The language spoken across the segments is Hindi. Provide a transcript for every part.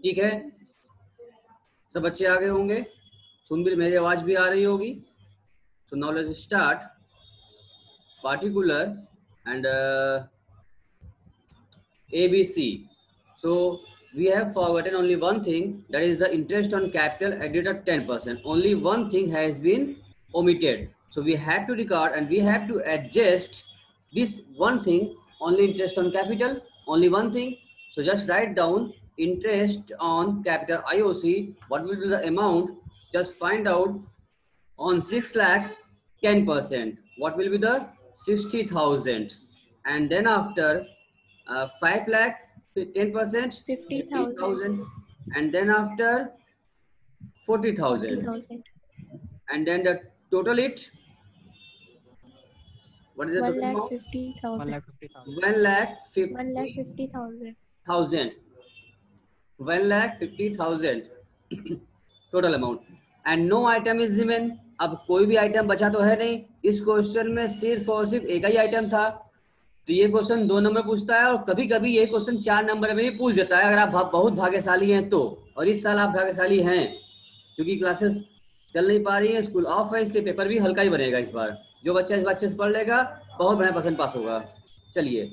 ठीक है, सब बच्चे आ गए होंगे, सुन भी, मेरी आवाज भी आ रही होगी। So now let's start particular and ABC. So we have forgotten only one thing, that is the interest on capital added at 10%. Only one thing has been omitted. So we have to record and we have to adjust this one thing, only interest on capital, only one thing. So just write down interest on capital IOC. What will be the amount? Just find out on 6 lakh 10%. What will be the 60,000? And then after 5 lakh 10%, 50,000. And then after 40,000. And then the total it, what is the total amount? 1,50,000. 1,50,000 total amount. And no item is remain. अब कोई भी आइटम बचा तो है नहीं। इस क्वेश्चन में सिर्फ और सिर्फ एक ही आइटम था, तो ये क्वेश्चन 2 नंबर पूछता है, और कभी कभी ये क्वेश्चन 4 नंबर में भी पूछ देता है अगर आप बहुत भाग्यशाली हैं तो। और इस साल आप भाग्यशाली हैं क्योंकि क्लासेस चल नहीं पा रही है, स्कूल ऑफ है, इसलिए पेपर भी हल्का ही बनेगा इस बार। जो बच्चा इस बार अच्छे से पढ़ लेगा बहुत बढ़िया परसेंट पास होगा। चलिए,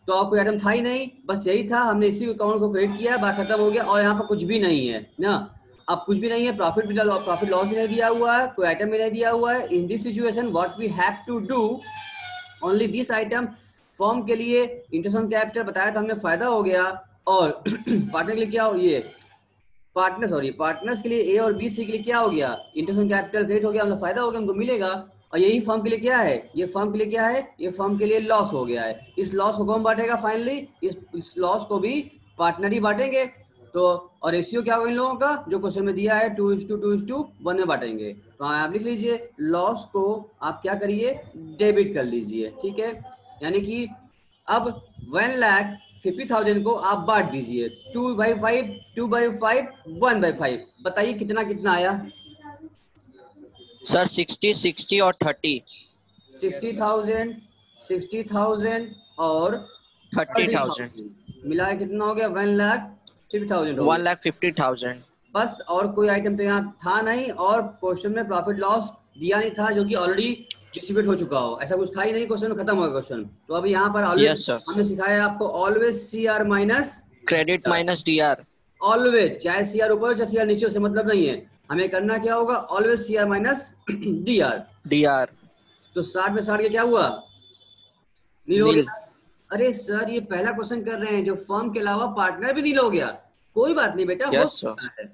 तो और कोई आइटम था ही नहीं, बस यही था, हमने इसी अकाउंट को क्रेडिट किया, बात खत्म हो गया। और यहाँ पर कुछ भी नहीं है ना, अब कुछ भी नहीं है, प्रॉफिट लॉस भी नहीं दिया हुआ है, कोई आइटम भी नहीं दिया हुआ है। In this situation what we have to do, only this item. Form के लिए इंटरेस्ट ऑन कैपिटल बताया था हमने, फायदा हो गया। और पार्टनर के लिए क्या हो, ये पार्टनर्स के लिए ए और बी सी के लिए क्या हो गया, इंटरेस्ट ऑन कैपिटल क्रेडिट हो गया, मतलब फायदा हो गया, हमको मिलेगा। और यही फर्म के लिए क्या है, ये फर्म के लिए क्या है, ये फर्म के लिए लॉस हो गया है। इस लॉस को कौन बांटेगा फाइनली, इस लॉस को भी पार्टनर ही बांटेंगे। तो और रेशियो क्या होगा इन लोगों का, जो क्वेश्चन में दिया है 2:2:1 में बांटेंगे। तो आप लिख लीजिए, लॉस को आप क्या करिए, डेबिट कर लीजिए। ठीक है, यानी कि अब 1,50,000 को आप बांट दीजिए 2/5, 2/5, 1/5। बताइए कितना कितना आया सर? 60, 60 और 30। 60,000, 60,000 और 30,000 मिला कितना हो गया, 1,50,000 हो गया। 1,50,000 बस, और कोई आइटम तो यहाँ था नहीं, और क्वेश्चन में प्रॉफिट लॉस दिया नहीं था जो कि ऑलरेडी डिस्ट्रीब्यूट हो चुका हो, ऐसा कुछ था ही नहीं, क्वेश्चन में खत्म हो गया क्वेश्चन। तो अभी यहाँ पर ऑलवेज हमने सिखाया आपको, always CR minus credit minus DR। Always, चाहे CR ऊपर हो चाहे CR नीचे हो, से मतलब नहीं है, हमें करना क्या होगा, ऑलवेज CR माइनस DR। तो 60 में 60 के क्या हुआ, नील हो गया। अरे सर, ये पहला क्वेश्चन कर रहे हैं जो फर्म के अलावा पार्टनर भी नील हो गया। कोई बात नहीं बेटा, हो सकता है।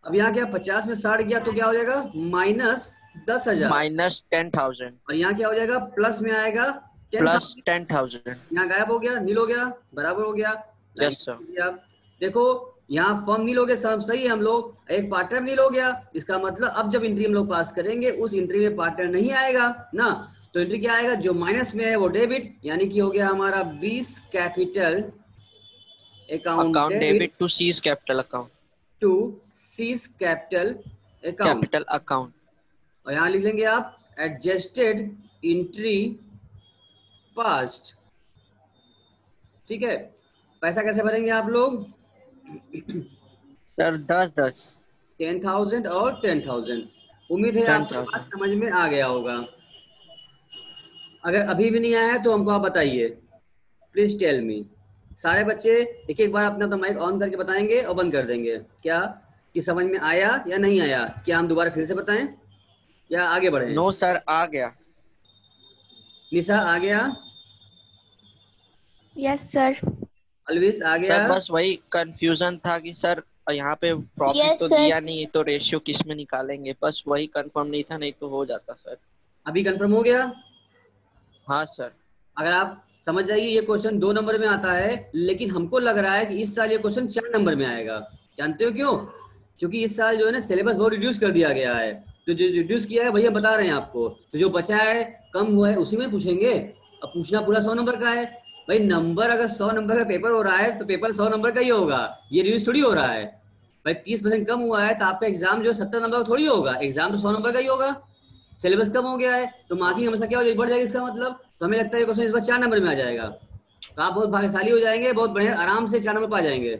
अब यहाँ क्या, 50 में 60 गया तो क्या हो जाएगा, -10,000, -10,000। और यहाँ क्या हो जाएगा, प्लस में आएगा +10,000। यहाँ गायब हो गया, नील हो गया, बराबर हो गया। Yes sir. आप देखो, यहाँ फर्म नील हो गया, सब सही है, हम लोग एक पार्टनर नील हो गया। इसका मतलब अब जब एंट्री हम लोग पास करेंगे, उस एंट्री में पार्टनर नहीं आएगा ना, तो एंट्री क्या आएगा, जो माइनस में है वो डेबिट, यानी कि हो गया हमारा 20 capital account debit to C's capital account, to C's capital account. और यहाँ लिख लेंगे आप एडजस्टेड एंट्री पास्ट। ठीक है, पैसा कैसे भरेंगे आप लोग सर? 10-10, 10,000 और 10,000। उम्मीद है आपको बात समझ में आ गया होगा। अगर अभी भी नहीं आया है तो हमको आप बताइए, प्लीज टेल मी। सारे बच्चे एक एक बार अपना माइक ऑन करके बताएंगे और बंद कर देंगे, क्या कि समझ में आया या नहीं आया। क्या हम दोबारा फिर से बताएं या आगे बढ़े? नो सर, आ गया। निशा आ गया? Yes sir. अलविस आ गया? सर बस वही कंफ्यूजन था कि सर यहाँ पे प्रॉफिट तो दिया नहीं, तो रेशियो किस में निकालेंगे, बस वही कंफर्म नहीं था, नहीं तो हो जाता सर। अभी कंफर्म हो गया? हाँ सर। अगर आप समझ जाइए, ये क्वेश्चन 2 नंबर में आता है, लेकिन हमको लग रहा है कि इस साल ये क्वेश्चन 4 नंबर में आएगा। जानते हो क्यों? क्योंकि इस साल जो है ना, सिलेबस बहुत रिड्यूस कर दिया गया है। तो जो रिड्यूस किया है भैया बता रहे हैं आपको, तो जो बचा है, कम हुआ है, उसी में पूछेंगे। अब पूछना पूरा 100 नंबर का है भाई। नंबर अगर 100 नंबर का पेपर हो रहा है तो पेपर 100 नंबर का ही होगा, ये रिड्यूस थोड़ी हो रहा है भाई। 30% कम हुआ है तो आपका एग्जाम जो 70 नंबर का थोड़ी होगा, एग्जाम तो 100 नंबर का ही होगा। सिलेबस कम हो गया है तो मार्किंग हमेशा क्या हो जाएगी, बढ़ जाएगी। इसका मतलब तो हमें लगता है क्वेश्चन इस बार 4 नंबर में आ जाएगा, तो आप बहुत भाग्यशाली हो जाएंगे, बहुत बढ़िया आराम से 4 नंबर पा जाएंगे।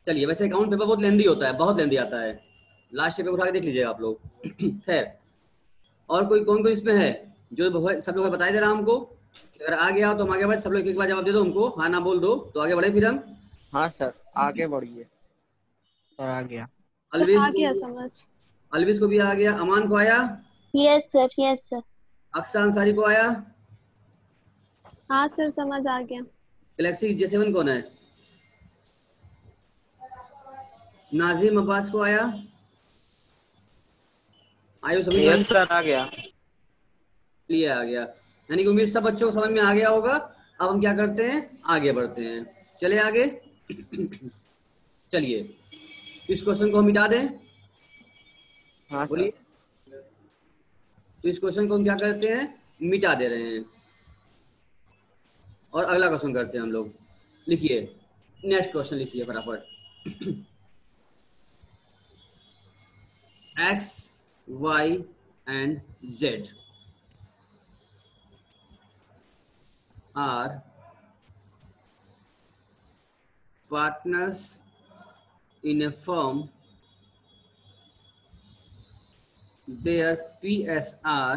चलिए, वैसे अकाउंट पेपर बहुत लेंदी होता है, बहुत लेंदी आता है, लास्ट पेपर उठा के देख लीजिएगा आप लोग। खैर, और कोई कौन कोई इसमें है जो सब लोग बताए दे रहा हमको? अगर आ गया तो हम आगे बढ़े, सब लोग एक बार जवाब दे दो हमको, हाँ ना बोल दो तो आगे बढ़े फिर हम। हाँ सर, आगे बढ़िए। सर आ गया। सर अलविश आ गया को, समझ। अलविश को भी आ गया, अमान को आया, yes sir, yes sir. Aqsa Ansari को आया, हाँ सर समझ आ गया। गैलेक्सी J7 कौन है? नाजिम अब्बास को आया, आयु सभी को यस सर आ गया। लिए आ गया, यानी कि उम्मीद सब बच्चों को समझ में आ गया होगा। अब हम क्या करते हैं, आगे बढ़ते हैं, चले आगे। चलिए, इस क्वेश्चन को हम मिटा दें, हाँ बोलिए। सर। तो इस क्वेश्चन को हम क्या करते हैं, मिटा दे रहे हैं, और अगला क्वेश्चन करते हैं हम लोग। लिखिए, नेक्स्ट क्वेश्चन लिखिए फटाफट। X, Y and Z are partners in a firm. Their PSR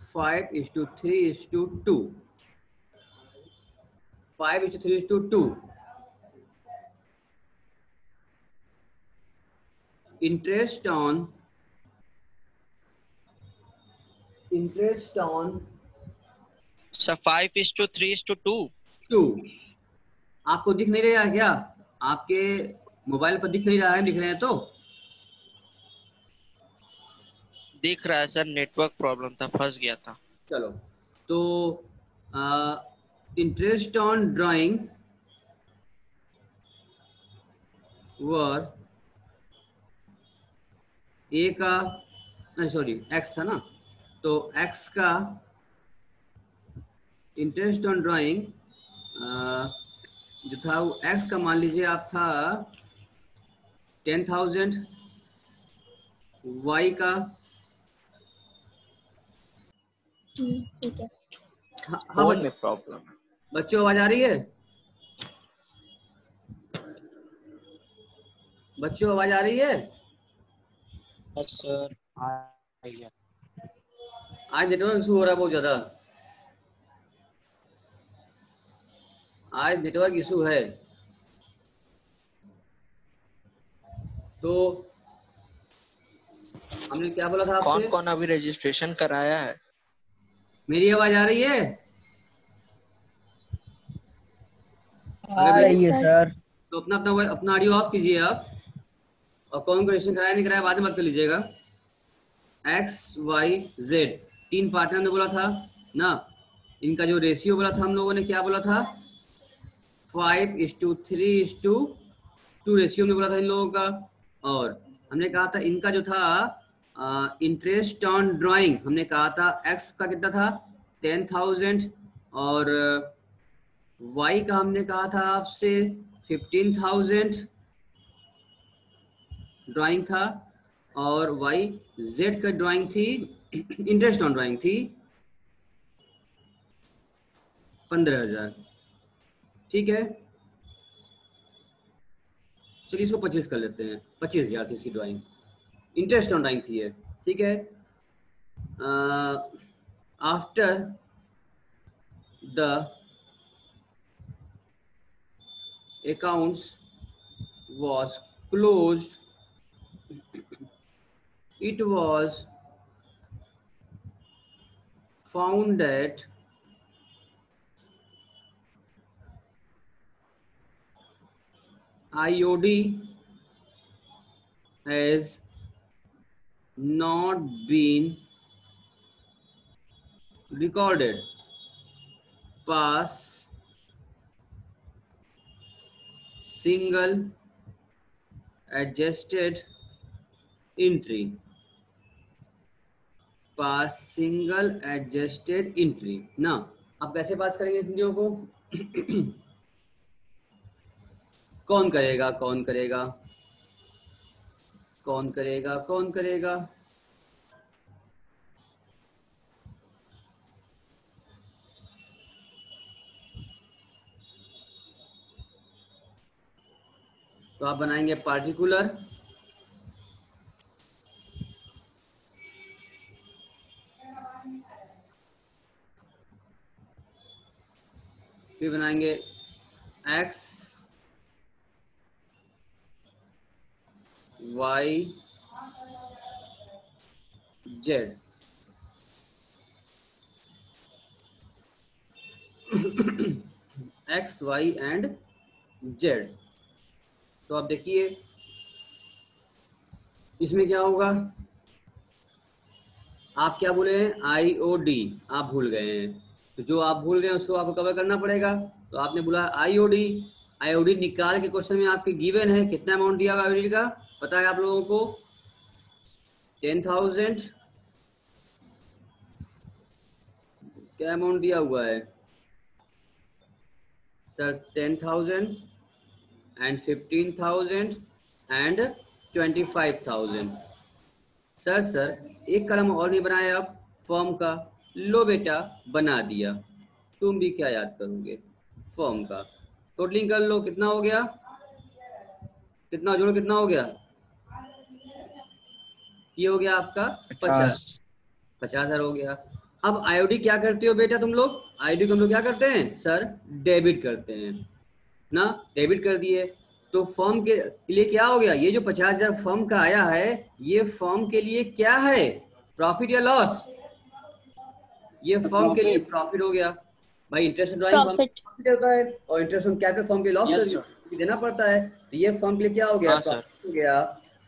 5:3:2. 5:3:2. Interest on sir 5:3:2। 2. आपको दिख नहीं रहा है क्या? आपके मोबाइल पर दिख नहीं रहा है, दिख रहे हैं तो? दिख रहा है सर, नेटवर्क प्रॉब्लम था, फंस गया था। चलो, तो इंटरेस्ट ऑन ड्राइंग वर ए का, सॉरी एक्स था ना, तो एक्स का इंटरेस्ट ऑन ड्राइंग जो था वो एक्स का मान लीजिए आप था 10,000, वाई का ठीक है। हाँ फोन में प्रॉब्लम है। बच्चों आवाज आ रही है? बच्चों आवाज आ रही है? सर आ गया। आज नेटवर्क इशू हो रहा है बहुत ज्यादा, आज नेटवर्क इशू है। तो हमने क्या बोला था कौन आपसे? कौन अभी रजिस्ट्रेशन कराया है? मेरी आवाज आ रही है? अगर आ मेरी, रही है सर। तो अपना अपना अपना ऑडियो ऑफ कीजिए आप, और कौन को रजिस्ट्रेशन कराया नहीं कराया बाद में मत कर लीजिएगा। एक्स, वाई, जेड, 3 पार्टनर ने बोला था ना, इनका जो रेशियो बोला था हम लोगों ने, क्या बोला था? 5:3:2 रेशियो में बोला था इन लोगों का। और हमने कहा था इनका जो था इंटरेस्ट ऑन ड्राइंग, हमने कहा था एक्स का कितना था 10,000, और वाई का हमने कहा था आपसे 15,000 ड्राइंग था, और वाई जेड का ड्राइंग थी, इंटरेस्ट ऑन ड्राइंग थी 15,000। ठीक है, चलिए इसको 25 कर लेते हैं, 25,000 थी इसकी ड्राइंग, इंटरेस्ट ऑन ड्राइंग थी ये। ठीक है, after the accounts was closed, it was found that IOD has not been recorded. Pass single adjusted entry. Pass single adjusted entry ना। अब कैसे पास करेंगे वीडियो को? कौन करेगा, कौन करेगा, कौन करेगा, कौन करेगा? तो आप बनाएंगे पार्टिकुलर, फिर बनाएंगे x y z, x y and z। तो आप देखिए इसमें क्या होगा, आप क्या भूले हैं, IOD आप भूल गए हैं, तो जो आप भूल गए हैं उसको आपको कवर करना पड़ेगा। तो आपने बोला IOD, IOD निकाल के क्वेश्चन में आपके गिवन है, कितना अमाउंट दिया होगा IOD का पता है आप लोगों को, 10,000। क्या अमाउंट दिया हुआ है सर, 10,000 एंड 15,000 एंड 25,000। सर एक कलम और नहीं बनाया आप फॉर्म का, लो बेटा बना दिया, तुम भी क्या याद करोगे फॉर्म का। टोटलिंग कर लो, कितना हो गया, कितना जोड़ो, कितना हो गया, ये हो गया आपका 50,000 हो गया। अब आईओडी क्या करते हो बेटा तुम लोग, आईओडी को हम लोग क्या करते हैं सर, डेबिट करते हैं ना, डेबिट कर दिए। तो फर्म के लिए क्या हो गया, ये जो 50,000 फर्म का आया है, ये फर्म के लिए क्या है, प्रॉफिट या लॉस, ये फर्म के लिए प्रॉफिट हो गया भाई। इंटरेस्ट ड्राइंग प्रॉफिट होता है और इंटरेस्ट ऑन कैपिटल फर्म के लॉस देना पड़ता है, तो ये फर्म के लिए क्या हो गया, प्रॉफिट हो गया।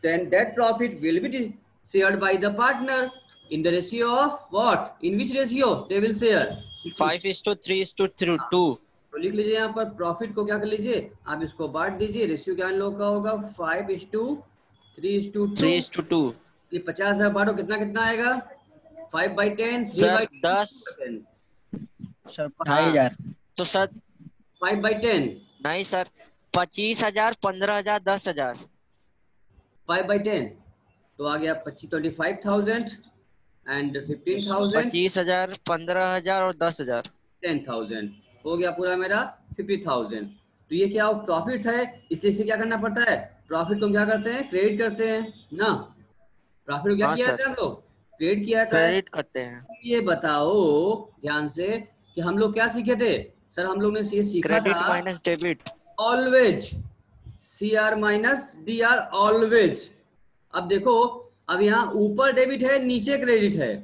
Then that profit will be shared by the partner in the ratio of what, in which ratio they will share, 5:3:2। तो लिख लीजिए यहाँ पर प्रॉफिट को क्या कर लीजिए, आप इसको बांट दीजिए, रेशियो क्या इन लोगों का होगा 5:3:2। ये 50,000 बांटो, कितना कितना आएगा, 5/10, 3/10 सर 2,500। तो सर 5/10 नहीं सर, 25,000, 15,000, 10,000, 5/10 तो आ गया 25,000 एंड 15,000, 25,000, 15,000 और 10,000, 10,000 हो गया पूरा मेरा 50,000। तो ये क्या प्रॉफिट है, इसलिए इसे क्या करना पड़ता है, प्रॉफिट को हम क्या करते हैं, क्रेडिट करते हैं ना, प्रॉफिट को क्या किया जाता है हम लोग, क्रेडिट किया जाता है, क्रेडिट करते हैं। ये बताओ ध्यान से कि हम लोग क्या सीखे थे सर, हम लोग ने ये सीखा क्रेडिट था minus debit, always, CR minus DR always. अब देखो, अब यहाँ ऊपर डेबिट है नीचे क्रेडिट है,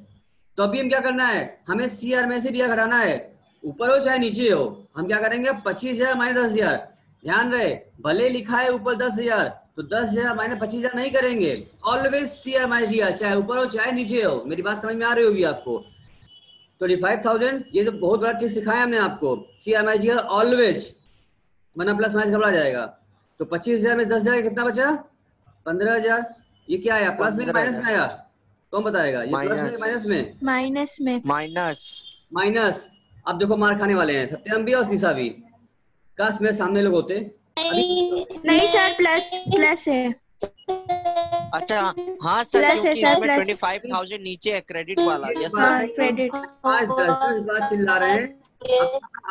तो अभी हम क्या करना है, हमें CR में से DR घटाना है, ऊपर हो चाहे नीचे हो, हम क्या करेंगे 25,000 माइनस 10,000, ध्यान रहे भले लिखा है ऊपर 10,000 तो 10,000 माइनस 25,000 नहीं करेंगे, ऑलवेज CR माइनस DR, चाहे ऊपर हो चाहे नीचे हो, मेरी बात समझ में आ रही होगी आपको। 25,000 ये तो बहुत बड़ा ट्रिक सिखाया हमने आपको, CR माइनस DR ऑलवेज, वरना प्लस माइनस घबरा जाएगा। तो 25,000 में 10,000 कितना बचा, 15,000, ये क्या आया, प्लस में माइनस में आया, कौन बताएगा, ये प्लस में माइनस में, माइनस में, माइनस। अब देखो मार खाने वाले हैं सत्यम भी और स्मिता भी, काश मेरे सामने लोग होते। नहीं सर, प्लस है। अच्छा हाँ सर, प्लस है क्योंकि सर, इसमें प्लस। 25,000 नीचे है क्रेडिट वाला, यस हाँ, सर। क्रेडिट। आज 10 बार चिल्ला रहे हैं,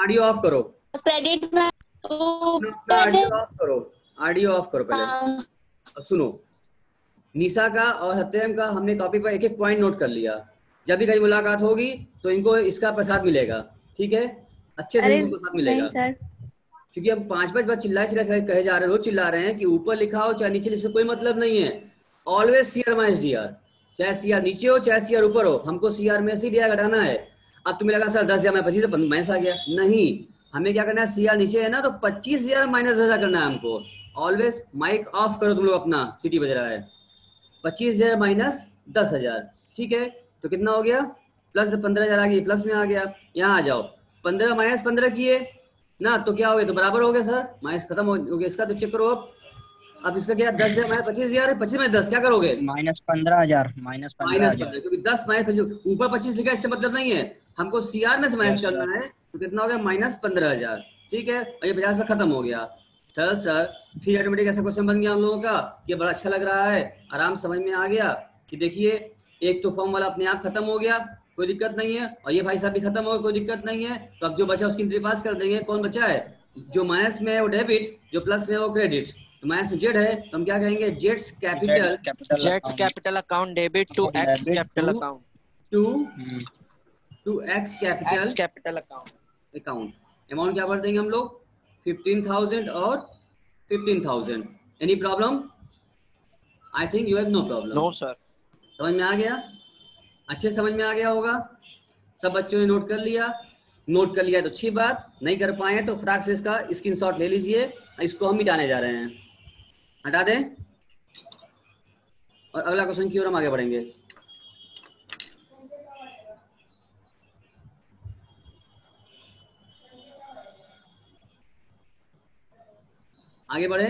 ऑडियो ऑफ करो, क्रेडिट में ऑडियो ऑफ करो, ऑडियो ऑफ करो पहले, सुनो। निशा का और सत्यम का हमने कॉपी पर एक एक पॉइंट नोट कर लिया, जब भी कहीं मुलाकात होगी तो इनको इसका प्रसाद मिलेगा, ठीक है, अच्छे से इनको प्रसाद मिलेगा सर, क्योंकि अब 5-5 बार चिल्लाए कहे जा रहे हो, चिल्ला रहे हैं कि ऊपर लिखा हो चाहे नीचे लिखा हो, कोई मतलब नहीं है, ऑलवेज CR माइनस DR, चाहे CR नीचे हो चाहे CR ऊपर हो, हमको CR में से DR घटाना है। अब तुम्हें लगा सर 10,000 में 25 माइनस आ गया, नहीं, हमें क्या करना है, CR नीचे है ना तो 25,000 माइनस 10,000 करना है हमको। ऑलवेज माइक ऑफ करो तुम लोग अपना, सीटी बज रहा है, 25,000 माइनस 10,000, ठीक है, तो कितना हो गया, प्लस 15,000 आ गई, प्लस में आ गया, यहाँ आ जाओ, 15 माइनस 15 किए ना तो क्या हो गया, तो बराबर हो गया सर, माइनस खत्म हो गया इसका, तो चेक करो अब इसका क्या, 10,000 माइनस 25,000 है, 25 में 10 क्या करोगे, माइनस 15,000, माइनस 15,000, क्योंकि 10 माइनस 25 ऊपर 25 लिखा है, इससे मतलब नहीं है, हमको CR में से माइनस करना है, तो कितना हो गया, माइनस 15,000, ठीक है, और ये 50 में खत्म हो गया। चल सर, फिर ऑटोमेटिक ऐसा क्वेश्चन बन गया हम लोगों का, ये बड़ा अच्छा लग रहा है, आराम समझ में आ गया कि देखिए एक तो फॉर्म वाला अपने आप खत्म हो गया, कोई दिक्कत नहीं है, और ये भाई साहब भी खत्म हो गया, कोई दिक्कत नहीं है, तो अब जो बचा उसकी एंट्री पास कर देंगे, कौन बचा है, जो माइनस में है वो डेबिट, जो प्लस में है वो क्रेडिट। तो माइनस में जेड है तो हम क्या कहेंगे, Jades capital jets capital account debit to x capital to account, to x x capital capital account. Account. Amount क्या भर देंगे हम लोग, 15,000 और 15,000। Any problem? I think you have no problem. No sir. समझ में आ गया? अच्छे समझ में आ गया होगा। सब बच्चों ने नोट कर लिया? नोट कर लिया तो अच्छी बात, नहीं कर पाए तो फटाक से इसका स्क्रीनशॉट ले लीजिए। इसको हम मिटाने जा रहे हैं, हटा दें और अगला क्वेश्चन की ओर हम आगे बढ़ेंगे। आगे बढ़े।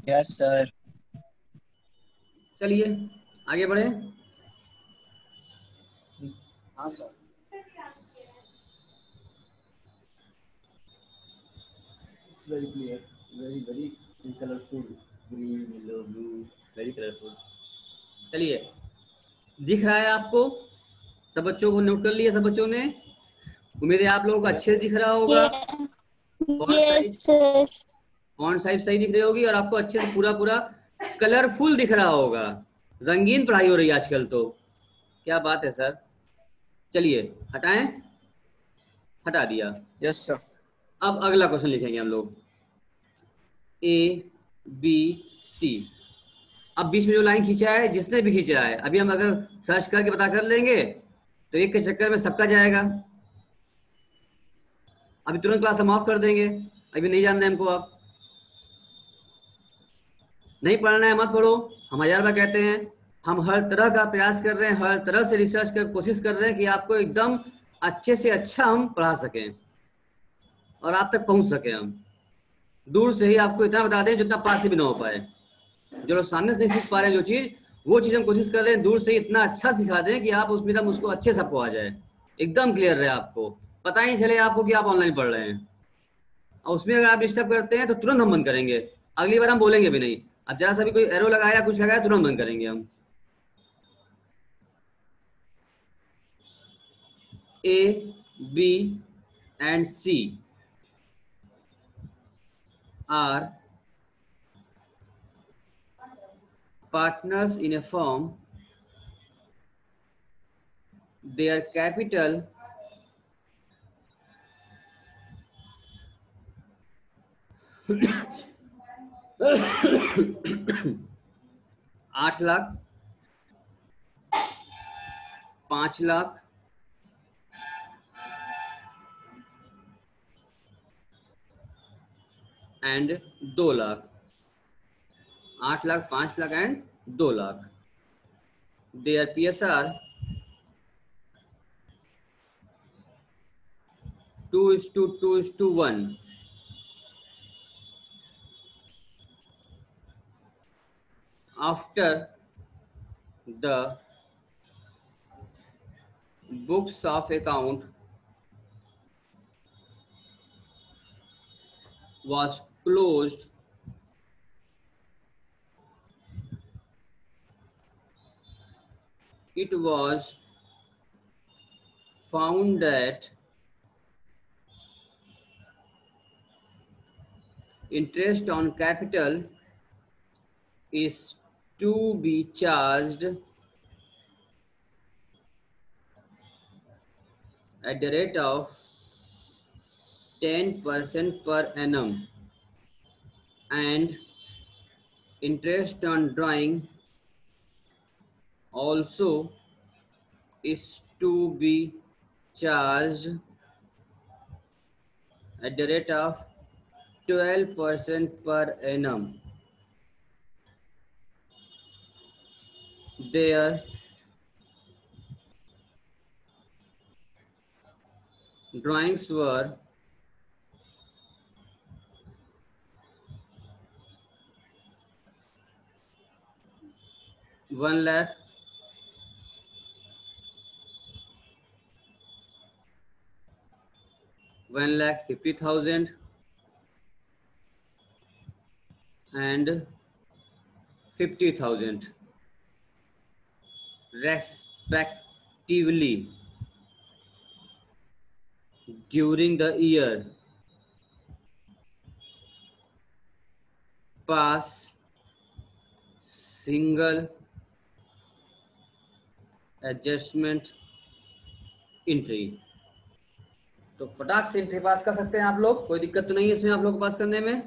Yes sir. चलिए आगे बढ़े। हाँ sir. It's very clear, very colorful, green, yellow, blue, very colorful. चलिए, दिख रहा है आपको? सब बच्चों को नोट कर लिया सब बच्चों ने? उम्मीद है आप लोगों को अच्छे से दिख रहा होगा। फॉन्ट साइज सही दिख रही होगी और आपको अच्छे से पूरा पूरा कलरफुल दिख रहा होगा। रंगीन पढ़ाई हो रही है आजकल तो। क्या बात है सर। चलिए हटाएं, हटा दिया। Yes sir. अब अगला क्वेश्चन लिखेंगे हम लोग, ए बी सी। अब बीच में जो लाइन खींचा है, जिसने भी खींचा है, अभी हम अगर सर्च करके पता कर लेंगे तो एक के चक्कर में सबका जाएगा। अभी तुरंत क्लास हम ऑफ कर देंगे, अभी नहीं जानना है हमको। आप नहीं पढ़ना है मत पढ़ो, हम 1000 बार कहते हैं। हम हर तरह का प्रयास कर रहे हैं, हर तरह से रिसर्च कर कोशिश कर रहे हैं कि आपको एकदम अच्छे से अच्छा हम पढ़ा सकें और आप तक पहुंच सके। हम दूर से ही आपको इतना बता दें जितना पास से भी ना हो पाए। जो लोग सामने से नहीं सीख पा रहे हैं जो चीज, वो चीज हम कोशिश कर रहे हैं दूर से ही इतना अच्छा सिखा दें कि आप उसमें एकदम उसको अच्छे से आपको आ जाए, एकदम क्लियर रहे, आपको पता ही चले आपको कि आप ऑनलाइन पढ़ रहे हैं। और उसमें अगर आप डिस्टर्ब करते हैं तो तुरंत हम बंद करेंगे, अगली बार हम बोलेंगे भी नहीं। अब जरा सा भी कोई एरो लगाया कुछ लगाया तुरंत बंद करेंगे हम। A, B and C are partners in a firm. Their capital $8 lakh, 5 lakh and 2 lakh. 8 lakh, 5 lakh and 2 lakh. Their PSR 2:2:1. After the books of account was closed, it was found that interest on capital is to be charged at the rate of 10% per annum, and interest on drawing also is to be charged at the rate of 12% per annum. Their drawings were $1 lakh, $1,50,000 and 50,000, respectively during the year pass single adjustment entry। तो फटाक से एंट्री पास कर सकते हैं आप लोग, कोई दिक्कत तो नहीं है इसमें आप लोग को पास करने में।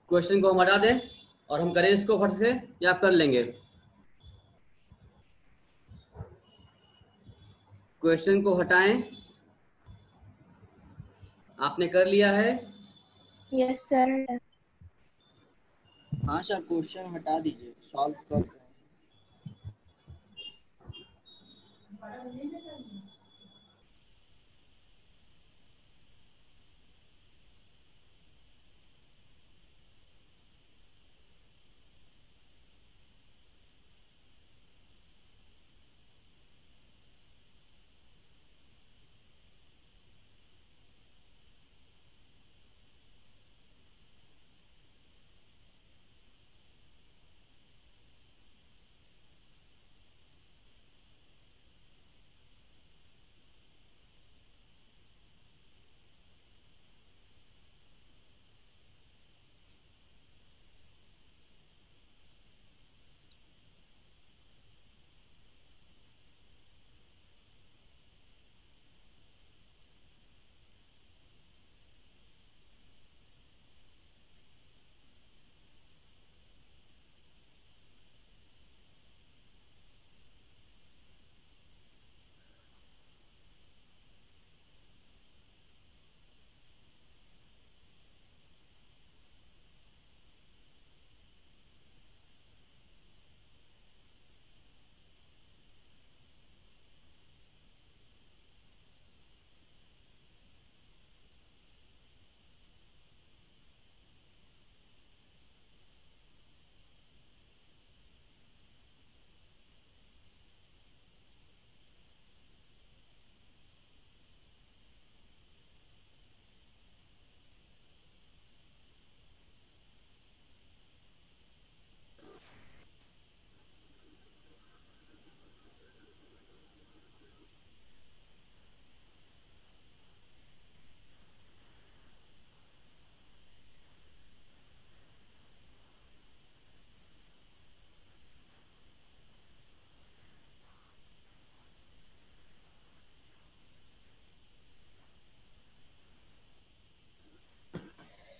क्वेश्चन को हम हटा दें और हम करें इसको फट से, या आप कर लेंगे? क्वेश्चन को हटाएं। आपने कर लिया है? Yes sir. हाँ सर, क्वेश्चन हटा दीजिए, सॉल्व कर रहे हैं।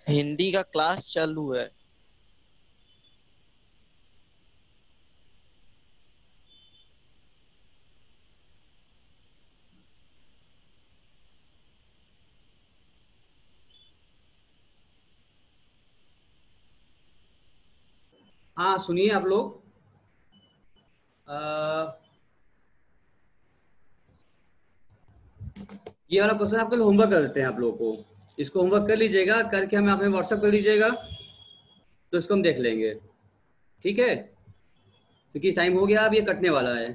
हिंदी का क्लास चालू है। हाँ सुनिए आप लोग, ये वाला क्वेश्चन आपके लिए होमवर्क कर देते हैं आप लोगों को, इसको होमवर्क कर लीजिएगा, करके हमें आप व्हाट्सएप कर दीजिएगा, तो इसको हम देख लेंगे, ठीक है? क्योंकि टाइम हो गया, अब ये कटने वाला है।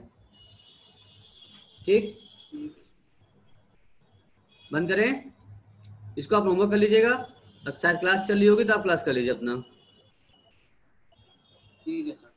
ठीक, बंद करें इसको, आप होमवर्क कर लीजिएगा। अब शायद क्लास चल रही होगी तो आप क्लास कर लीजिए अपना। ठीक है सर।